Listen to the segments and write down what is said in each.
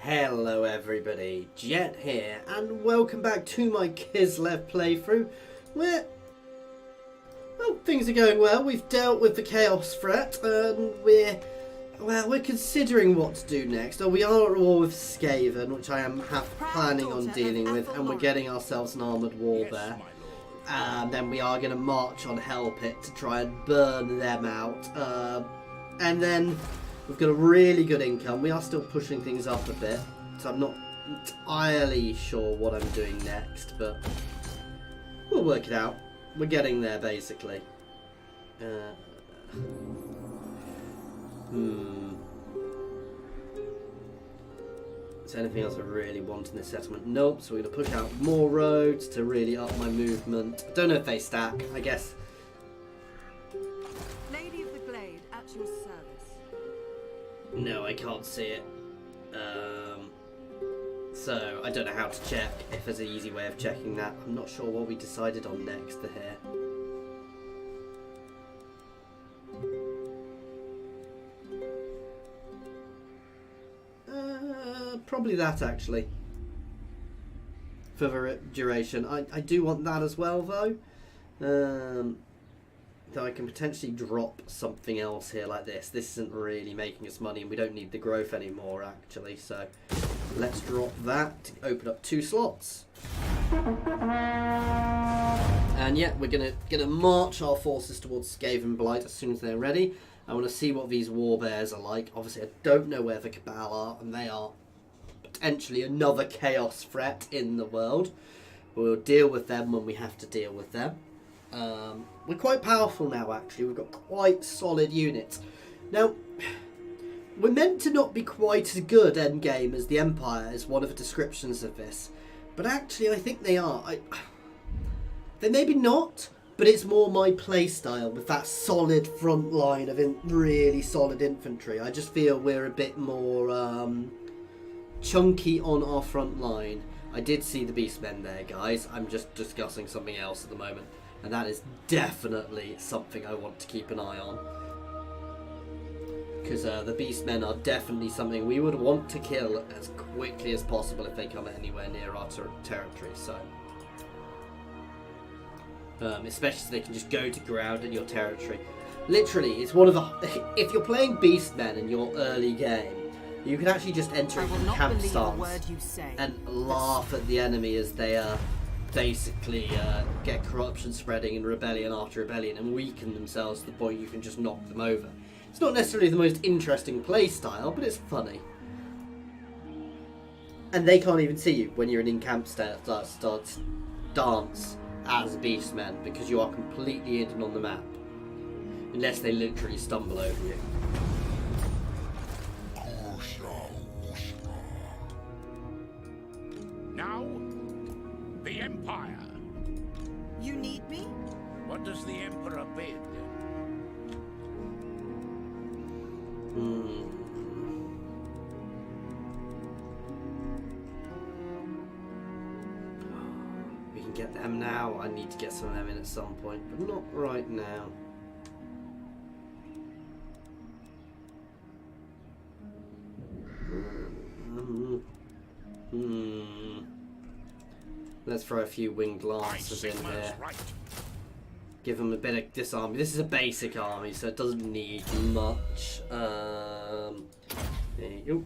Hello everybody, Jet here, and welcome back to my Kislev playthrough, where, well, things are going well. We've dealt with the chaos threat, and we're considering what to do next. We are at war with Skaven, which I am planning on dealing with, and we're getting ourselves an armoured wall there. And then we are going to march on Hellpit to try and burn them out, and then we've got a really good income. We are still pushing things up a bit, so I'm not entirely sure what I'm doing next, but we'll work it out. We're getting there, basically. Is there anything else I really want in this settlement? Nope, so we're going to push out more roads to really up my movement. I don't know if they stack, I guess. Lady of the Glade, at your service. No, I can't see it. So I don't know how to check, if there's an easy way of checking that. I'm not sure what we decided on next to here. Probably that, actually. For the duration. I do want that as well, though. Though I can potentially drop something else here like this. This isn't really making us money, and we don't need the growth anymore, actually. So let's drop that to open up 2 slots. And yeah, we're gonna march our forces towards Skaven Blight as soon as they're ready. I want to see what these war bears are like. Obviously, I don't know where the Cabal are, and they are potentially another chaos threat in the world. We'll deal with them when we have to deal with them. We're quite powerful now, actually. We've got quite solid units. Now, we're meant to not be quite as good endgame as the Empire, is one of the descriptions of this. But actually, I think they are. They maybe not, but it's more my playstyle with that solid front line of really solid infantry. I just feel we're a bit more chunky on our front line. I did see the Beastmen there, guys. I'm just discussing something else at the moment. And that is definitely something I want to keep an eye on. Because the Beastmen are definitely something we would want to kill as quickly as possible if they come anywhere near our territory. So, especially so they can just go to ground in your territory. Literally, it's one of the... If you're playing Beastmen in your early game, you can actually just enter into the camp stance and laugh at the enemy as they basically get corruption spreading and rebellion after rebellion and weaken themselves to the point you can just knock them over. It's not necessarily the most interesting play style, but it's funny. And they can't even see you when you're in in-camp stance as Beastmen, because you are completely hidden on the map. Unless they literally stumble over you. Now, the Empire. You need me? What does the Emperor bid? We can get them now. I need to get some of them in at some point, but not right now. Let's throw a few winged lancers in here. Right. Give them a bit of disarming. This is a basic army, so it doesn't need much.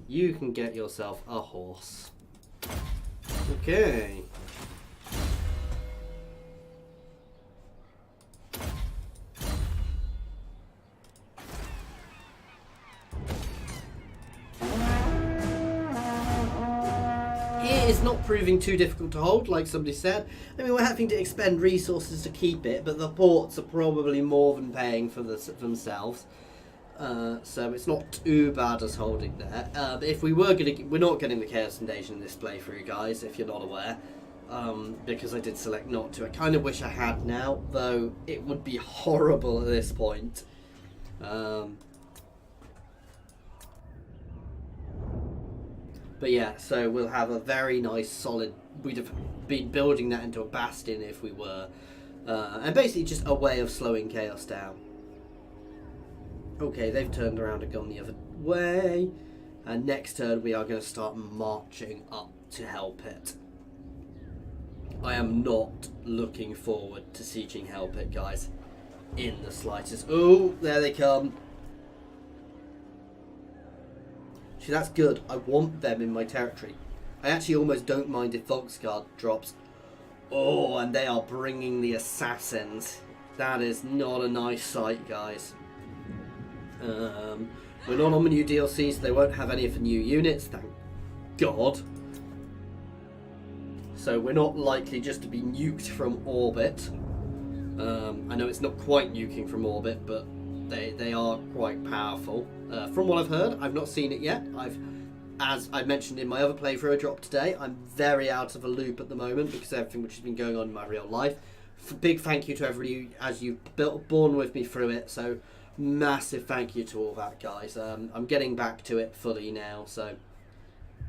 You can get yourself a horse. Okay. It's not proving too difficult to hold, like somebody said. I mean, we're having to expend resources to keep it, but the ports are probably more than paying for themselves. So it's not too bad as holding there. But if we were we're not getting the Chaos Invasion in this playthrough, guys, if you're not aware. Because I did select not to. I kind of wish I had now, though it would be horrible at this point. But yeah, so we'll have a very nice solid... We'd have been building that into a bastion if we were. And basically just a way of slowing chaos down. Okay, they've turned around and gone the other way. And next turn we are going to start marching up to help it. I am not looking forward to sieging help it, guys, in the slightest. Oh, there they come. See, that's good. I want them in my territory. I actually almost don't mind if Volksguard drops. Oh, and they are bringing the assassins. That is not a nice sight, guys. We're not on the new DLCs, so they won't have any of the new units, thank God. So we're not likely just to be nuked from orbit. I know it's not quite nuking from orbit, but they are quite powerful. From what I've heard, I've not seen it yet. As I mentioned in my other playthrough I dropped today, I'm very out of a loop at the moment because of everything which has been going on in my real life. Big thank you to everybody as you've borne with me through it. So massive thank you to all that, guys. I'm getting back to it fully now, so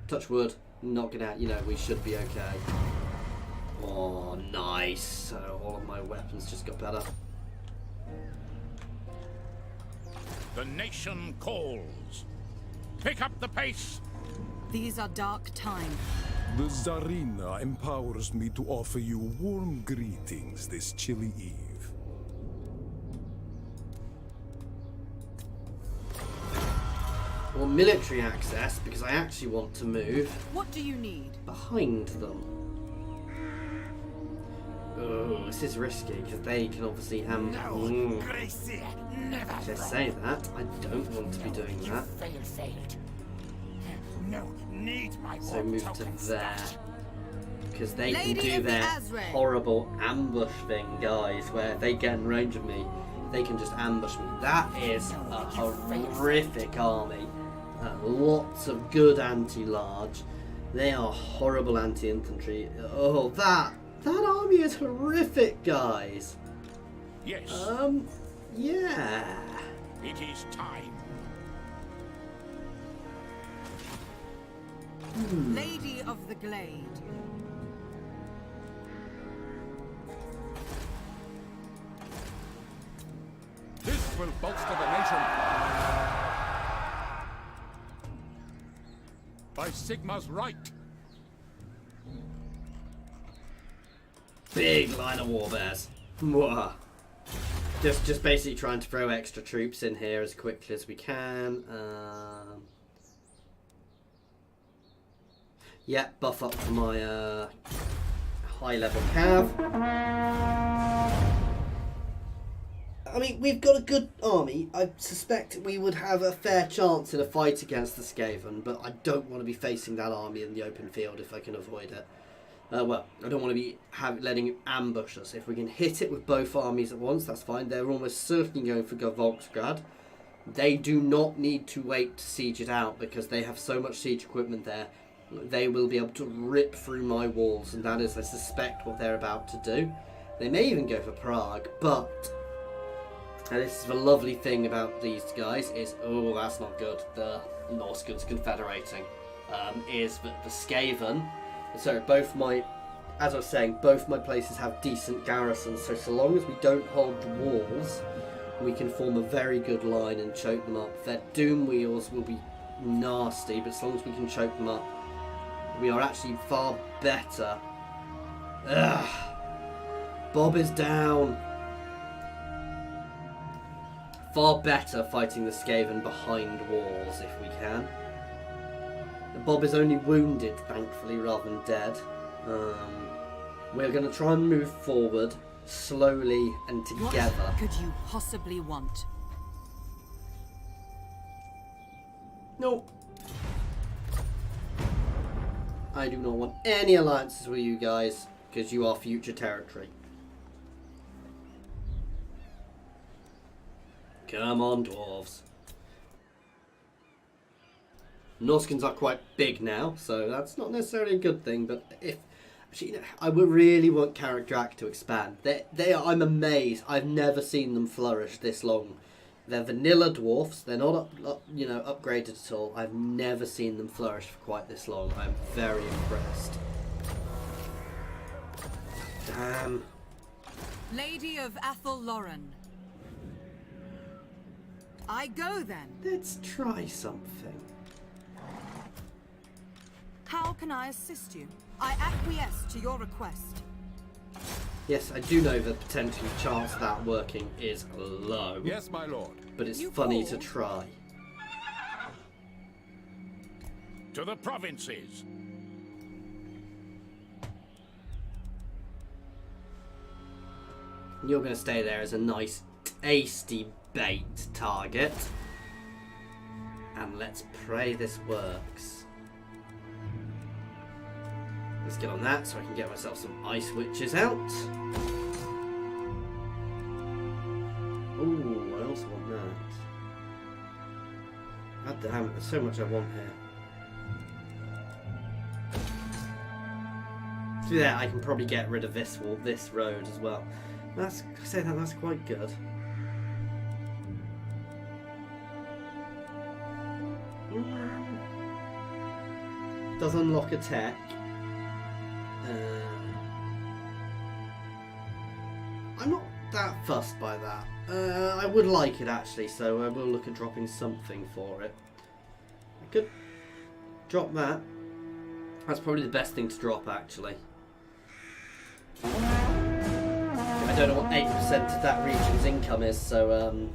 touch wood, knocking out, we should be okay. Oh, nice. So all of my weapons just got better. The nation calls. Pick up the pace. These are dark times. The Tsarina empowers me to offer you warm greetings this chilly eve. Well, military access, because I actually want to move What do you need? behind them. Oh, this is risky because they can obviously Just say that. I don't want to be doing that. Failed. No, need my So move to there. Because they can Lady do of the their Azrael. horrible ambush thing, guys, where if they get in range of me, they can just ambush me. That is a horrific army. Lots of good anti-large. They are horrible anti-infantry. Oh, that army is horrific, guys. Yes, Yeah. it is time. Lady of the Glade. This will bolster the nation. By Sigma's right. Big line of warbears. Mwah. Just basically trying to throw extra troops in here as quickly as we can. Yeah, buff up for my high level cav. I mean, we've got a good army. I suspect we would have a fair chance in a fight against the Skaven, but I don't want to be facing that army in the open field if I can avoid it. Well, I don't want to be letting it ambush us. If we can hit it with both armies at once, that's fine. They're almost certainly going for Volksgrad. They do not need to wait to siege it out because they have so much siege equipment there. They will be able to rip through my walls, and that is, I suspect, what they're about to do. They may even go for Prague, but... And this is the lovely thing about these guys is... Oh, that's not good. The Norskins confederating. Is that the Skaven... So both my... As I was saying, both my places have decent garrisons, so long as we don't hold the walls, we can form a very good line and choke them up. Their doom wheels will be nasty, but as long as we can choke them up, we are actually far better. Ugh. Bob is down. Far better fighting the Skaven behind walls if we can. Bob is only wounded, thankfully, rather than dead. We're going to try and move forward slowly and together. What could you possibly want? No. I do not want any alliances with you guys, because you are future territory. Come on, dwarves. Norskins are quite big now, so that's not necessarily a good thing, but if... Actually, I would really want Karagrak to expand. They are, I'm amazed. I've never seen them flourish this long. They're vanilla dwarfs. They're not upgraded at all. I've never seen them flourish for quite this long. I'm very impressed. Damn. Lady of Athel Lauren. I go then. Let's try something. How can I assist you? I acquiesce to your request. Yes, I do know the potential chance of that working is low. Yes, my lord. But it's You funny call? to try. To the provinces. You're going to stay there as a nice, tasty bait target. And let's pray this works. Let's get on that so I can get myself some ice witches out. Ooh, I also want that. God damn it, there's so much I want here. Through there, I can probably get rid of this wall, this road as well. That's quite good. Does unlock a tech. I'm not that fussed by that. I would like it actually, so I will look at dropping something for it. I could drop that. That's probably the best thing to drop actually. I don't know what 8% of that region's income is, so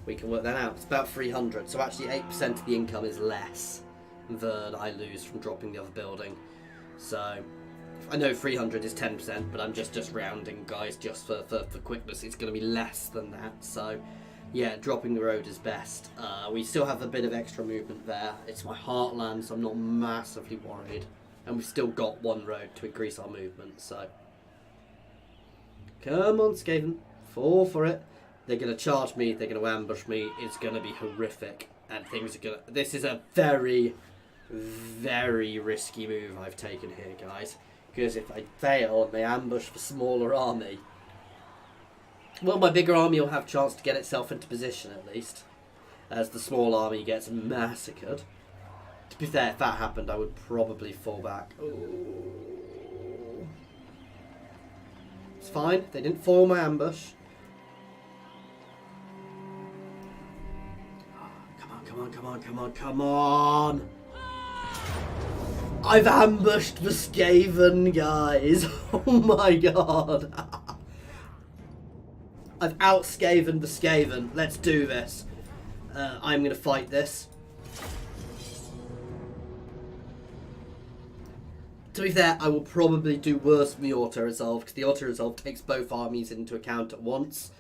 we can work that out. It's about 300, so actually 8% of the income is less than I lose from dropping the other building. So I know 300 is 10%, but I'm just rounding, guys, just for quickness. It's going to be less than that. So yeah, dropping the road is best. We still have a bit of extra movement there. It's my heartland, so I'm not massively worried. And we've still got one road to increase our movement, so come on, Skaven, fall for it. They're going to charge me, they're going to ambush me, it's going to be horrific, and things are going to... This is a very, very risky move I've taken here, guys, because if I fail and they ambush the smaller army, well, my bigger army will have a chance to get itself into position at least, as the small army gets massacred. To be fair, if that happened, I would probably fall back. Ooh. It's fine. They didn't foil my ambush. Come on, come on, come on, come on, come on. I've ambushed the Skaven, guys. Oh my god. I've out-Skavened the Skaven. Let's do this. I'm going to fight this. To be fair, I will probably do worse than the auto-resolve, because the auto-resolve takes both armies into account at once.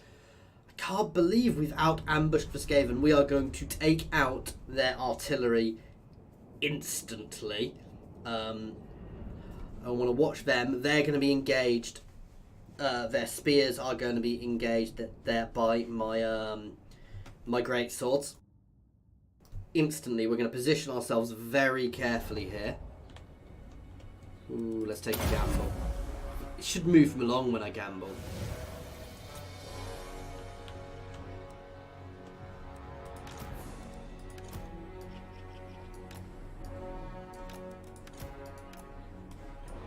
I can't believe we've out-ambushed the Skaven. We are going to take out their artillery instantly. I want to watch them. They're going to be engaged. Their spears are going to be engaged there by my my great swords. Instantly, we're going to position ourselves very carefully here. Ooh, let's take a gamble. It should move them along when I gamble.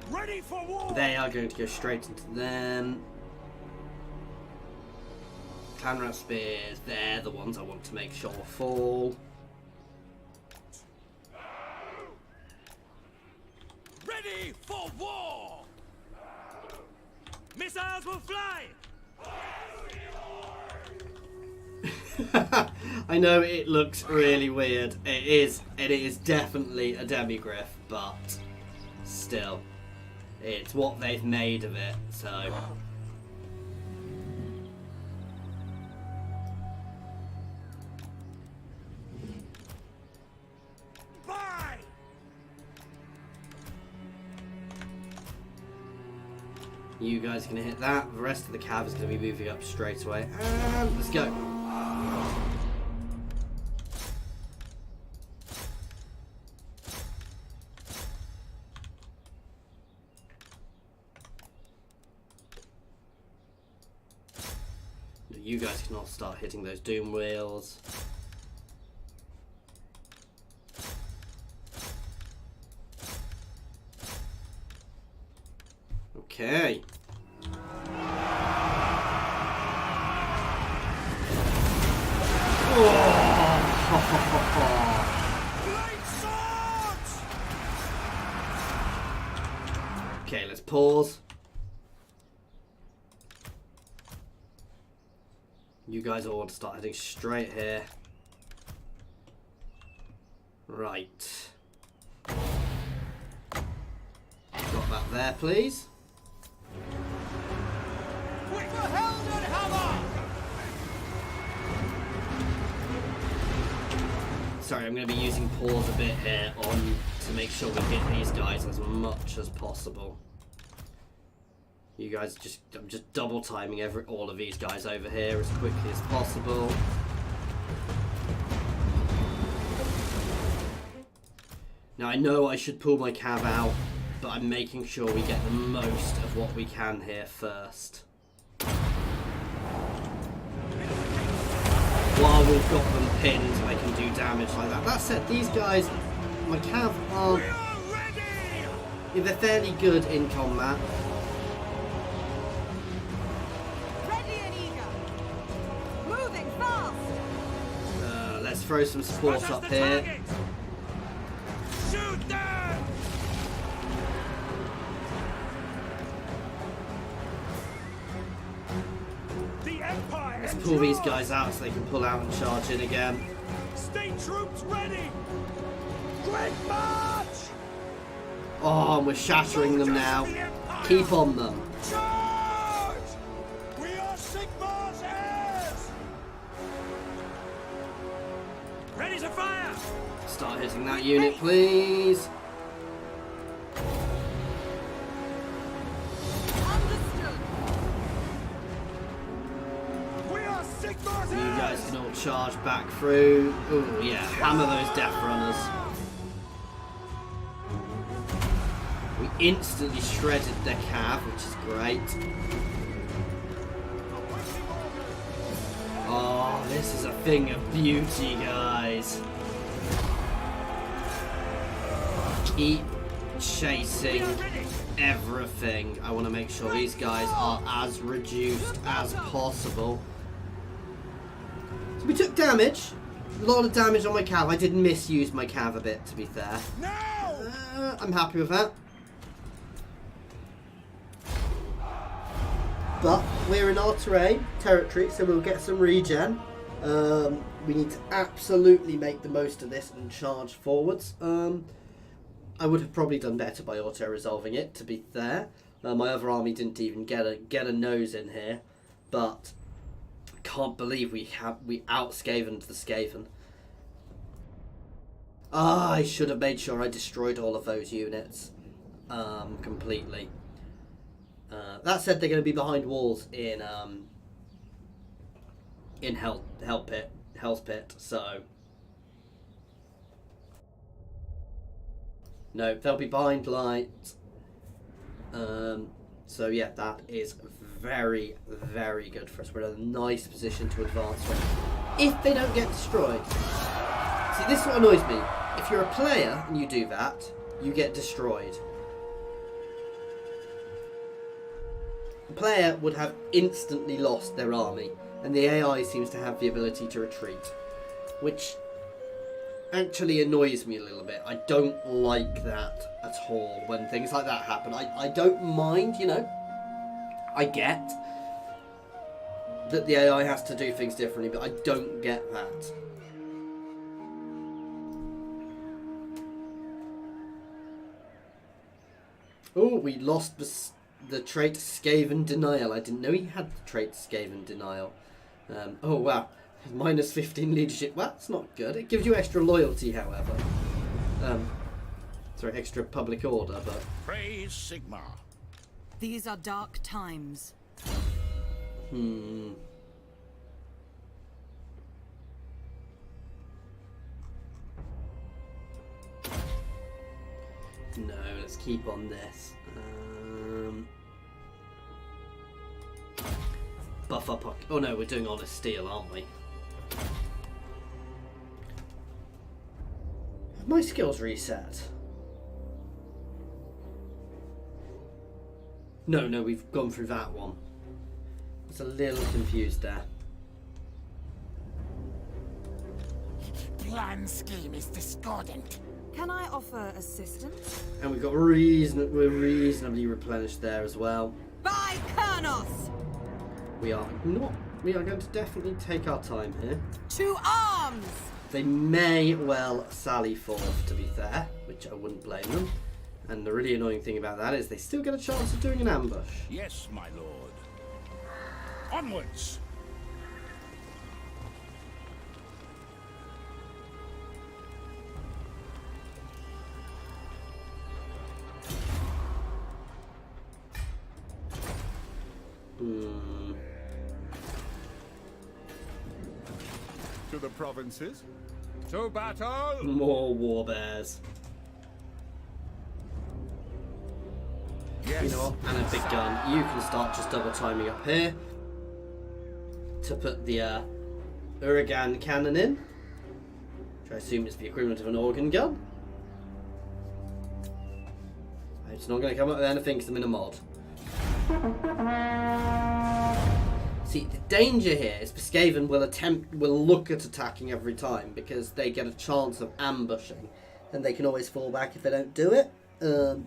Ready for war! They are going to go straight into them. Clanrat spears, they're the ones I want to make sure fall. Ready for war! Missiles will fly! I know it looks really weird. It is definitely a demigriff, but still, it's what they've made of it, so. Bye! You guys are going to hit that. The rest of the cav is going to be moving up straight away. And let's go. You guys can all start hitting those doom wheels. Okay. Great swords! Okay, let's pause. You guys all want to start heading straight here. Right. Got that there, please. With the Helden Hammer! Sorry, I'm going to be using pause a bit here on to make sure we hit these guys as much as possible. You guys I'm just double timing all of these guys over here as quickly as possible. Now I know I should pull my cav out, but I'm making sure we get the most of what we can here first. While we've got them pinned, I can do damage like that. That said, these guys, my cav aren't... Yeah, they're fairly good in combat. Ready and eager. Moving fast. Let's throw some support up here. Shoot them! The Empire! Let's pull these guys out so they can pull out and charge in again. State troops ready! Quick march! Oh, and we're shattering them now. Keep on them. Charge! We are Sigmar's heirs! Ready to fire! Start hitting that unit, please. Understood. We are Sigmar's You heirs! guys can all charge back through. Oh yeah, hammer those death runners. We instantly shredded their cav, which is great. Oh, this is a thing of beauty, guys. Keep chasing everything. I want to make sure these guys are as reduced as possible. So we took damage. A lot of damage on my cav. I did misuse my cav a bit, to be fair. I'm happy with that. But we're in our territory, so we'll get some regen. We need to absolutely make the most of this and charge forwards. I would have probably done better by auto-resolving it, to be fair. My other army didn't even get a nose in here, but I can't believe we out-Skavened the Skaven. I should have made sure I destroyed all of those units completely. That said, they're going to be behind walls in Hell's Pit, so no, they'll be behind light. So yeah, that is very, very good for us. We're in a nice position to advance from if they don't get destroyed. See, this is what annoys me. If you're a player and you do that, you get destroyed. The player would have instantly lost their army, and the AI seems to have the ability to retreat, which actually annoys me a little bit. I don't like that at all when things like that happen. I don't mind, you know. I get that the AI has to do things differently, but I don't get that. Oh, we lost the trait Skaven Denial. I didn't know he had the trait Skaven Denial. Oh wow, minus 15 leadership. Well, that's not good. It gives you extra loyalty, however. Sorry, extra public order, but... Praise Sigmar. These are dark times. No, let's keep on this. Buff up our... Oh no, we're doing honest steel, aren't we? Have my skills reset? No, we've gone through that one. I was a little confused there. Plan scheme is discordant. Can I offer assistance? And we've got we're reasonably replenished there as well. By Crynsos! We are going to definitely take our time here. To arms! They may well sally forth, to be fair, which I wouldn't blame them. And the really annoying thing about that is they still get a chance of doing an ambush. Yes, my lord. Onwards! To the provinces. To battle! More war bears. Yes. You know what? And a big gun. You can start just double timing up here to put the Uragan cannon in, which I assume is the equivalent of an organ gun. It's not going to come up with anything because I'm in a mod. See, the danger here is Skaven will look at attacking every time because they get a chance of ambushing, and they can always fall back if they don't do it,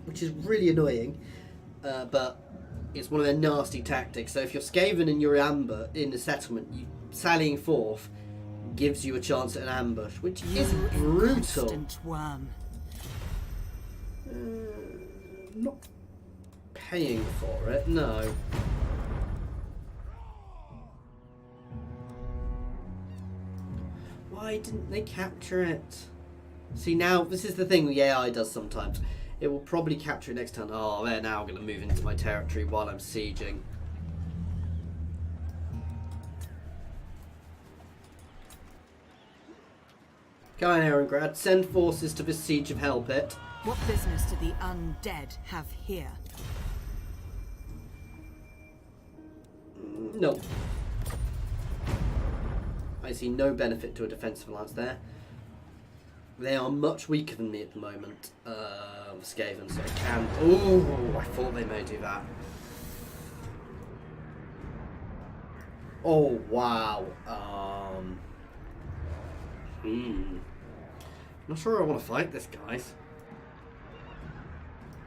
which is really annoying. But it's one of their nasty tactics. So if you're Skaven and you're in the settlement, sallying forth gives you a chance at an ambush, which is brutal. Inconstant worm. Not paying for it, no. Why didn't they capture it? See, now, this is the thing the AI does sometimes. It will probably capture it next turn. Oh, they're now going to move into my territory while I'm sieging. Guy in Erengrad, send forces to this siege of Hell Pit. What business do the undead have here? No. I see no benefit to a defensive alliance there. They are much weaker than me at the moment, Skaven, so I can... Oh, I thought they may do that. Oh, wow. Not sure I want to fight this, guys.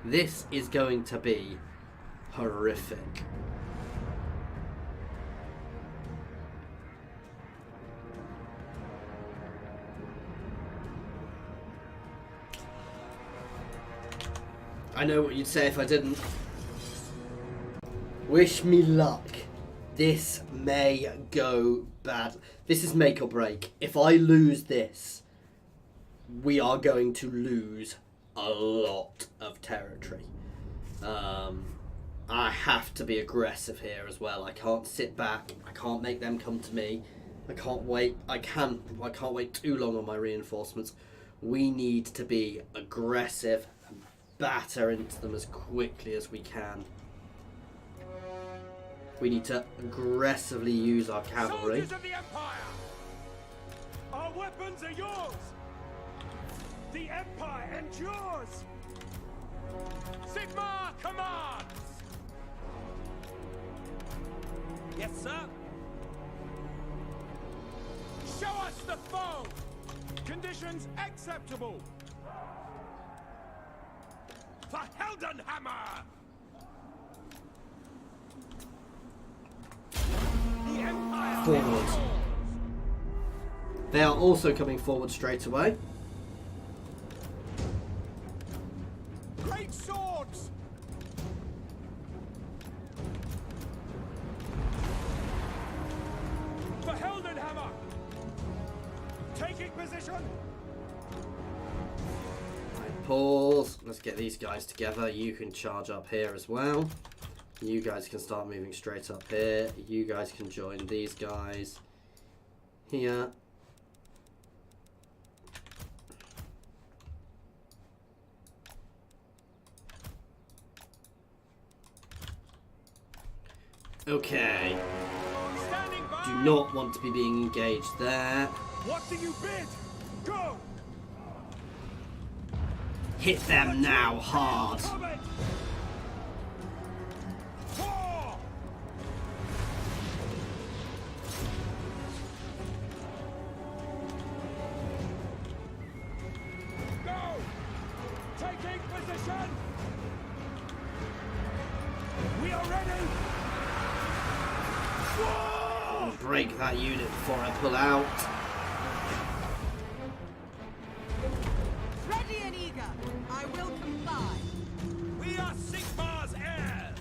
This is going to be horrific. I know what you'd say if I didn't. Wish me luck. This may go bad. This is make or break. If I lose this, we are going to lose a lot of territory. I have to be aggressive here as well. I can't sit back. I can't make them come to me. I can't wait. I can't wait too long on my reinforcements. We need to be aggressive and batter into them as quickly as we can. We need to aggressively use our cavalry. Soldiers of the Empire! Our weapons are yours! The Empire endures! Sigmar commands! Yes, sir? Show us the foe! Conditions acceptable! For Heldenhammer! The Empire Forward. They are also coming forward straight away. Great swords! For Heldenhammer! Taking position! Right, pause. Let's get these guys together. You can charge up here as well. You guys can start moving straight up here. You guys can join these guys here. Okay. Standing by! Do not want to be being engaged there. What do you bid? Go! Hit them now, hard. Combat! War! Go! Taking position! We are ready! Whoa! Break that unit before I pull out. Ready and eager. I will comply. We are Sigmar's heirs!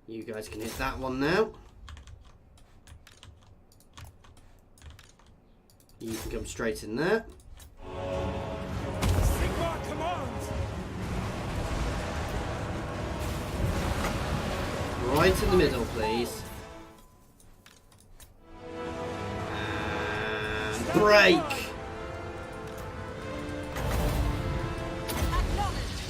You guys can hit that one now. You can come straight in there. Sigmar commands! Right in the middle, please. And break! Acknowledged.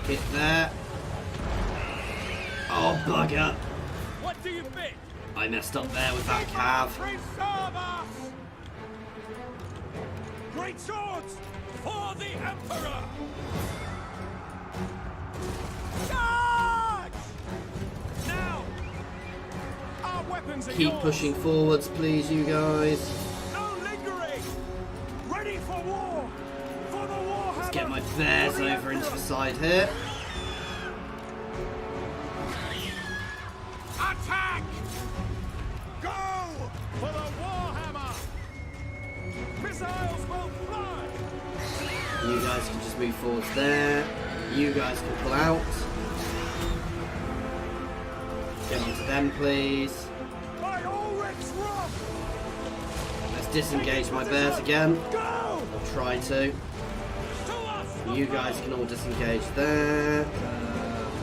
Hit there. Oh, bugger. What do you think? I messed up there with that cav. Preserve us! Great swords for the Emperor! Charge! Now! Our weapons are Keep yours. pushing forwards, please, you guys. No lingering! Ready for war! For the Warhammer! Let's get my bears over into the side here. Attack! Go for the Warhammer! Missiles will fly! You guys can just move forwards there. You guys can pull out. Get onto them, please. By Ulrich's wrath! Let's disengage my bears again. Go! Or try to. To us! You guys can all disengage there.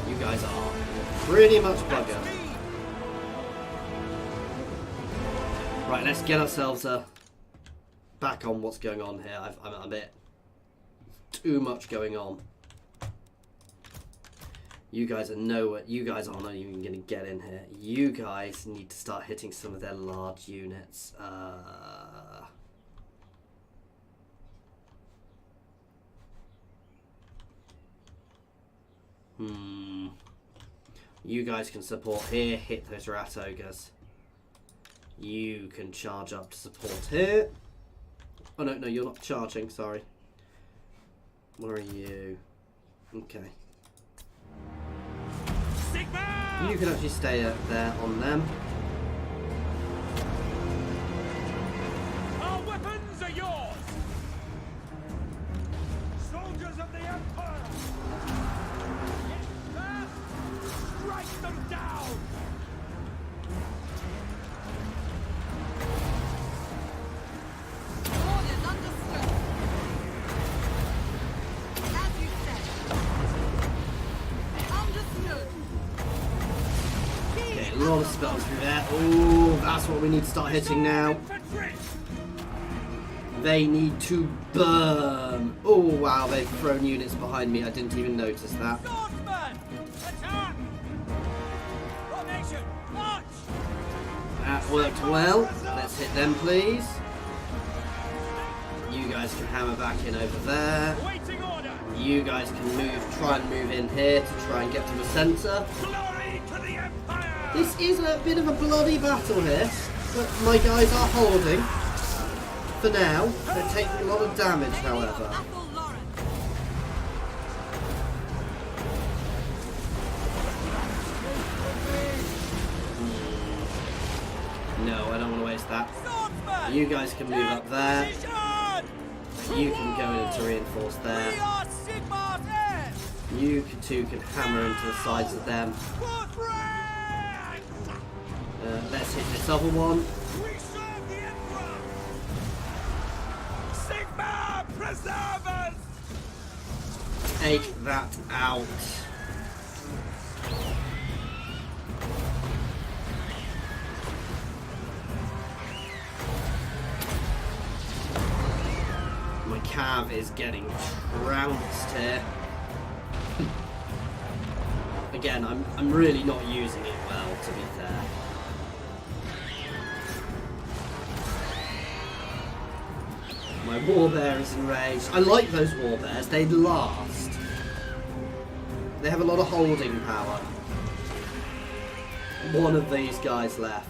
You guys are pretty much buggered. Right, let's get ourselves back on what's going on here. I'm a bit too much going on. You guys are nowhere. You guys are not even going to get in here. You guys need to start hitting some of their large units. You guys can support here. Hit those rat ogres. You can charge up to support here. Oh no, you're not charging. Sorry. Where are you? Okay. Sigmar! You can actually stay up there on them. Our weapons are yours! Soldiers of the Empire! Get fast! Strike them down! Orders understood. As you said. Understood. Okay, a lot of spells through there. Oh, that's what we need to start hitting now. Infantry! They need to burn. Oh wow, they've thrown units behind me. I didn't even notice that. Swordsman! Attack! Formation! March! That worked well. Let's hit them, please. You guys can hammer back in over there. Waiting order! You guys can try and move in here to try and get to the centre. Glory to the Empire! This is a bit of a bloody battle here, but my guys are holding. For now, they're taking a lot of damage, however. Apple Lawrence. No, I don't want to waste that. Swordsman! You guys can move up there. Position! You can go in to reinforce We there. are Sigmar's heirs! You two can hammer into the sides of them. Foot rank! Let's hit this other one. We serve the Emperor! Sigmar, preserve us! Take that out. My cav is getting trounced here. Again, I'm really not using it well, to be fair. My warbear is enraged. I like those warbears, they last. They have a lot of holding power. One of these guys left.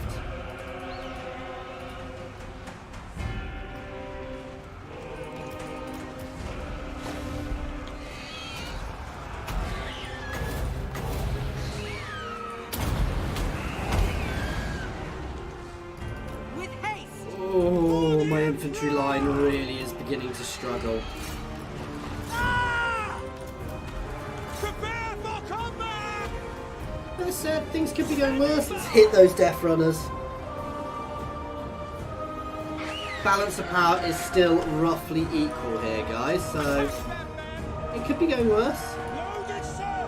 With haste. Oh, my infantry line really is beginning to struggle. Prepare for combat! As I said, things could be going worse. Let's hit those Death Runners. Balance of power is still roughly equal here, guys, so it could be going worse. Loaded, sir!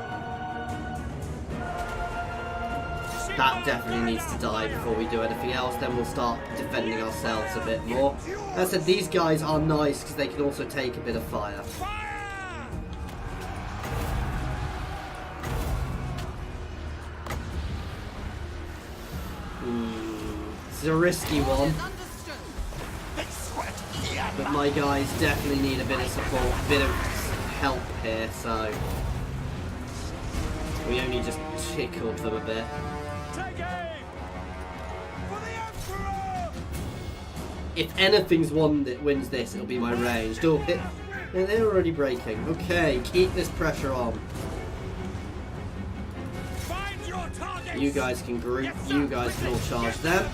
That definitely needs to die before we do anything else. Then we'll start defending ourselves a bit more. As I said, these guys are nice because they can also take a bit of fire. Fire! This is a risky one, Understood. but my guys definitely need a bit of support, a bit of help here, so we only just tickled them a bit. Take aim! For the Emperor! If anything's one that wins this, it'll be my range. Oh, hit. Yeah, they're already breaking. Okay, keep this pressure on. Find your target! You guys can group, you guys can all charge them.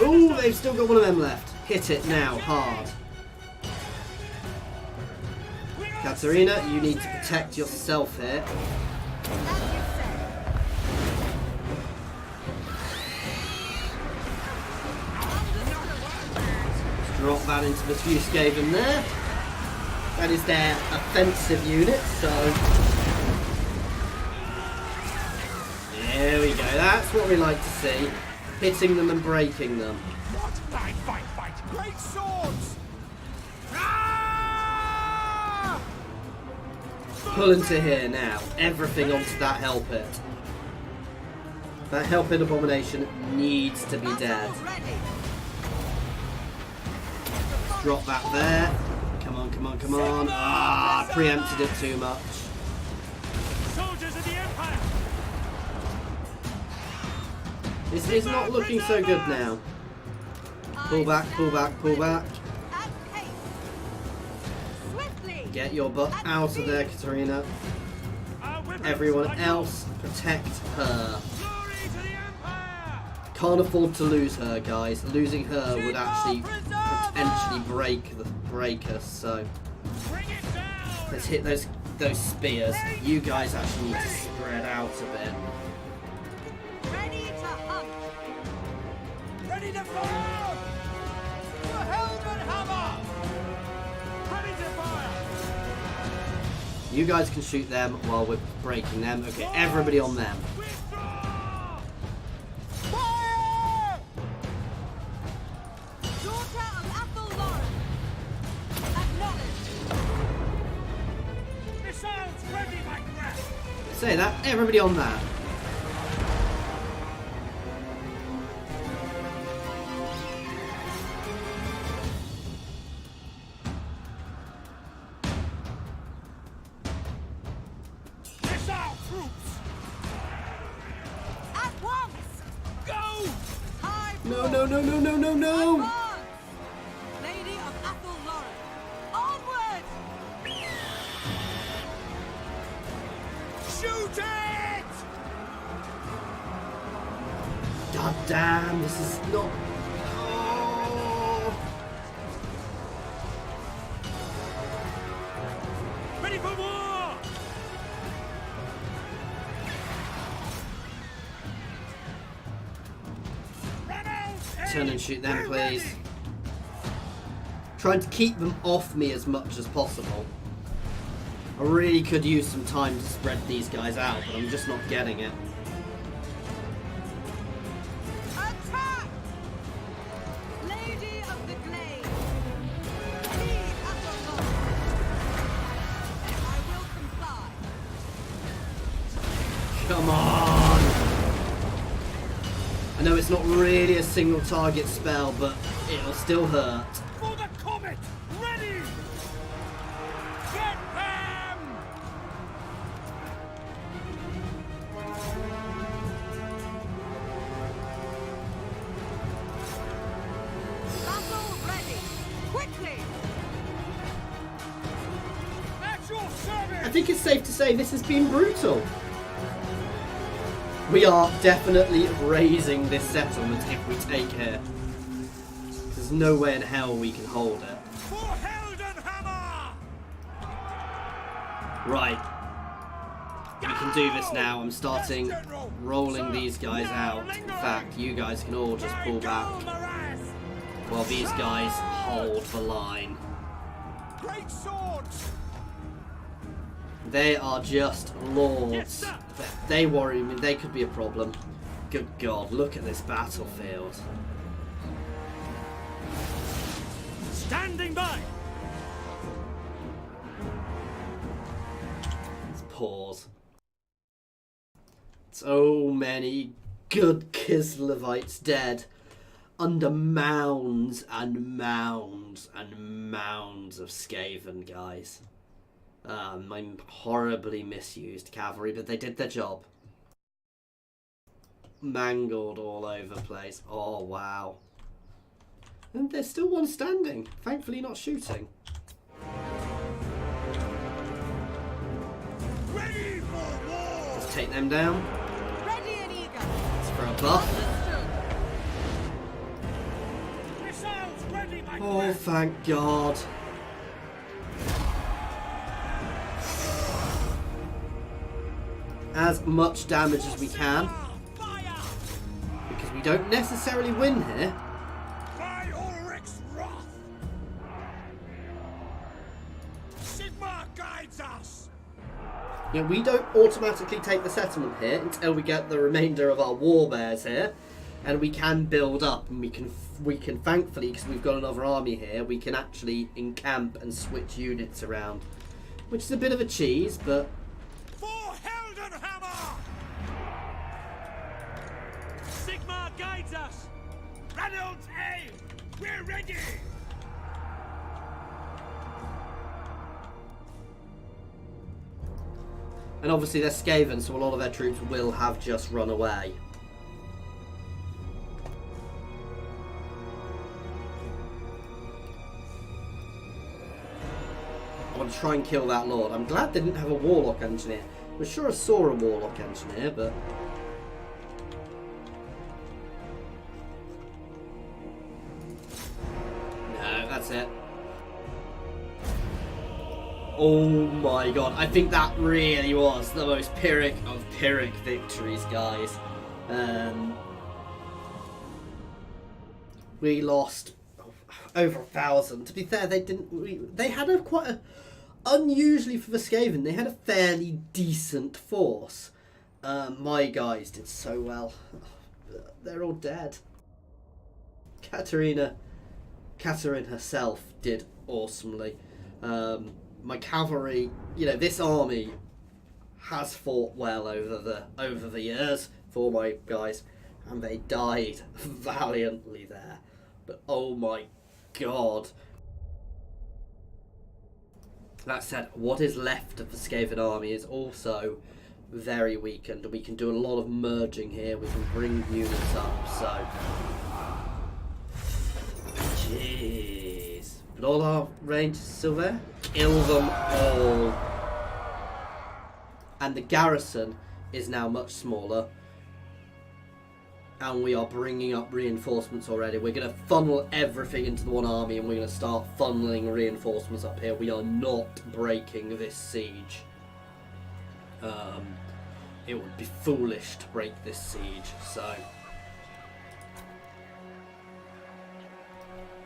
Oh, they've still got one of them left. Hit it now, hard. Katarina, you need to protect yourself here. As you say. Drop that into the fuse Skaven there. That is their offensive unit, so there we go. That's what we like to see. Hitting them and breaking them. Fight, fight, fight! Great swords! Ah! Pull into here now. Everything onto that hell pit. That hell pit abomination needs to be dead. Ready. Drop that there. Come on, come on, come on. Ah, preempted it too much. Soldiers of the Empire! This is not looking so good now. Pull back, pull back, pull back. At haste. Swiftly. Get your butt out of there, Katarina. Our weapons Everyone are else, protect her. Glory to the Empire! Can't afford to lose her, guys. Losing her would actually potentially break us. So Bring it down! let's hit those spears. You guys actually need to spread out a bit. Ready to hunt. Ready to fire! The helmet hammer! Ready to fire! You guys can shoot them while we're breaking them. Okay, everybody on them. Withdraw! Fire! Daughter of Athel Lauren. Acknowledged. Missiles ready, my friend! Say that. Everybody on that. Missile troops! At once. Go! High No, no, no, no, no, no, no. Advance. Lady of Athel Lauren. Onward. Shoot it! God damn, this is not. Oh. Ready for war! Turn and shoot them, please. Trying to keep them off me as much as possible. I really could use some time to spread these guys out, but I'm just not getting it. Attack. Lady of the Glade. Lead Athel Lauren. I will comply. Come on! I know it's not really a single target spell, but it'll still hurt. For the comet! Ready! think it's safe to say this has been brutal. We are definitely raising this settlement if we take it. There's no way in hell we can hold it. For Heldenhammer! Right. We can do this now. I'm starting rolling these guys out. In fact, you guys can all just pull back while these guys hold the line. Great swords! They are just lords. They worry me. They could be a problem. Good God, look at this battlefield. Standing by! Let's pause. So many good Kislevites dead under mounds and mounds and mounds of Skaven, guys. I'm horribly misused cavalry, but they did their job. Mangled all over the place. Oh, wow. And there's still one standing. Thankfully not shooting. Ready for war! Let's take them down. Ready and eager. Let's throw a buff. Missiles ready, my Oh, friend! thank God. As much damage as we can, Fire! because we don't necessarily win here. By Ulrich's wrath! Sigmar guides us! You know, we don't automatically take the settlement here until we get the remainder of our war bears here, and we can build up, and we can thankfully, because we've got another army here, we can actually encamp and switch units around, which is a bit of a cheese, but For Heldenhammer! Sigmar guides us! Reynolds A! We're ready! and obviously they're Skaven, so a lot of their troops will have just run away. I want to try and kill that lord. I'm glad they didn't have a warlock engineer. I'm sure I saw a warlock engineer, but no, that's it. Oh my God, I think that really was the most Pyrrhic of Pyrrhic victories, guys. We lost over 1,000. To be fair, they didn't. They had unusually for the Skaven, they had a fairly decent force. My guys did so well. They're all dead. Katarin herself did awesomely. My cavalry, you know, this army has fought well over the years for my guys, and they died valiantly there. But oh my God. That said, what is left of the Skaven army is also very weakened. We can do a lot of merging here. We can bring units up, so jeez. But all our range is still there. Kill them all. And the garrison is now much smaller. And we are bringing up reinforcements already. We're going to funnel everything into the one army, and we're going to start funneling reinforcements up here. We are not breaking this siege. It would be foolish to break this siege, so...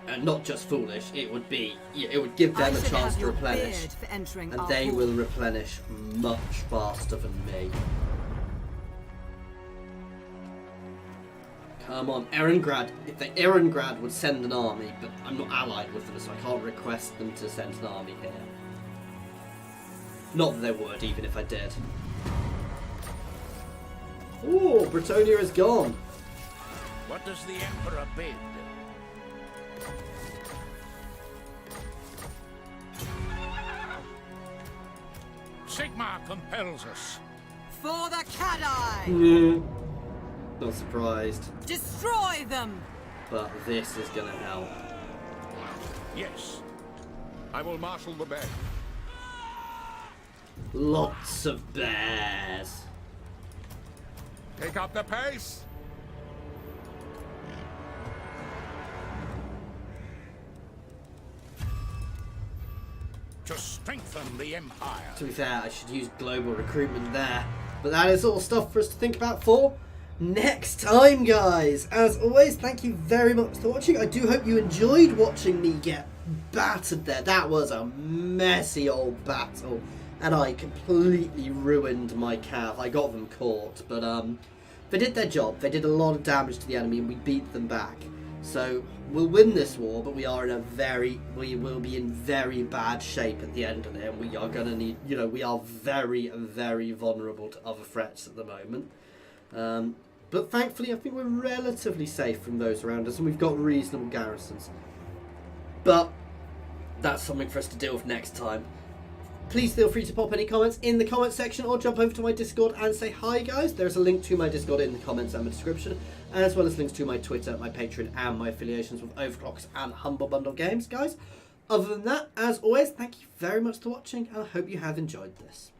And not just foolish, it would give them a chance to replenish. And they will replenish much faster than me. Come on, Erengrad. If Erengrad would send an army, but I'm not allied with them, so I can't request them to send an army here. Not that they would, even if I did. Ooh, Bretonia is gone. What does the Emperor bid? Sigmar compels us. For the Katarin! Not surprised, Destroy them! but this is gonna help. Yes. I will marshal the band. Lots of bears. Pick up the pace. To strengthen the Empire. To be fair, I should use global recruitment there. But that is all stuff for us to think about for next time, guys. As always, thank you very much for watching. I do hope you enjoyed watching me get battered there. That was a messy old battle. And I completely ruined my cav. I got them caught. But they did their job. They did a lot of damage to the enemy and we beat them back. So we'll win this war, but we will be in very bad shape at the end of it, and we are going to need, we are very, very vulnerable to other threats at the moment. But thankfully, I think we're relatively safe from those around us, and we've got reasonable garrisons. But that's something for us to deal with next time. Please feel free to pop any comments in the comment section or jump over to my Discord and say hi, guys. There's a link to my Discord in the comments and the description, as well as links to my Twitter, my Patreon, and my affiliations with Overclockers and Humble Bundle Games, guys. Other than that, as always, thank you very much for watching, and I hope you have enjoyed this.